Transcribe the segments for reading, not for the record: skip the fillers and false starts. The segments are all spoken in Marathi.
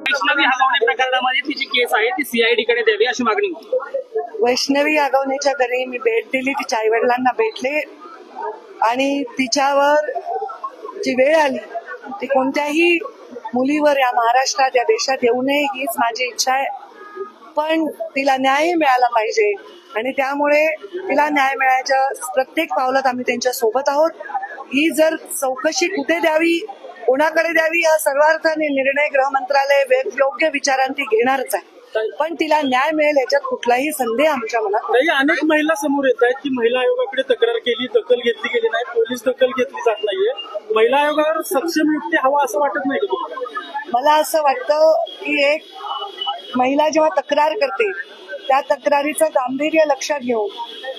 वैष्णवी हगवणे प्रकरणामध्ये तिची केस आहे ती सीआयडी कडे द्यावी अशी मागणी होती। वैष्णवी हगवणेच्या घरी मी भेट दिली, तिच्या आई वडिलांना भेटले आणि तिच्यावर जी वेळ आली ती कोणत्याही मुलीवर या महाराष्ट्रात या देशात येऊ नये हीच माझी इच्छा आहे। पण तिला न्याय मिळाला पाहिजे आणि त्यामुळे तिला न्याय मिळायच्या प्रत्येक पावलात आम्ही त्यांच्या सोबत आहोत। ही जर चौकशी कुठे द्यावी, कोणाकडे द्यावी हा सर्वार्थाने निर्णय गृह मंत्रालय योग्य विचारांती घेणारच आहे, पण तिला न्याय मिळेल याच्यात कुठलाही संदेह आमच्या मनात नाही। अनेक महिला समोर येत आहेत की महिला आयोगाकडे तक्रार केली, दखल घेतली गेली नाही, पोलीस दखल घेतली जात नाहीये। महिला आयोगावर सक्षम युक्ती हवा असं वाटत नाही का? मला असं वाटतं की एक महिला जेव्हा तक्रार करते त्या तक्रारीचं गांभीर्य लक्षात घेऊन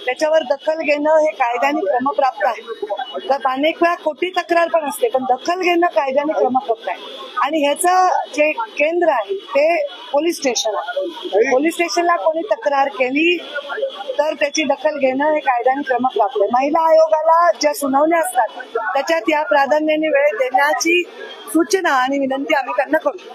त्याच्यावर दखल घेणं हे कायद्याने क्रमप्राप्त आहे। तर अनेक वेळा खोटी तक्रार पण असते, पण दखल घेणं कायद्याने क्रमप्राप्त आहे आणि ह्याचं जे केंद्र आहे ते पोलीस स्टेशन आहे। पोलीस स्टेशनला कोणी तक्रार केली तर त्याची दखल घेणं हे कायद्याने क्रमप्राप्त आहे। महिला आयोगाला ज्या सुनावण्या असतात त्याच्यात या प्राधान्याने वेळ देण्याची सूचना आणि विनंती आम्ही त्यांना करू।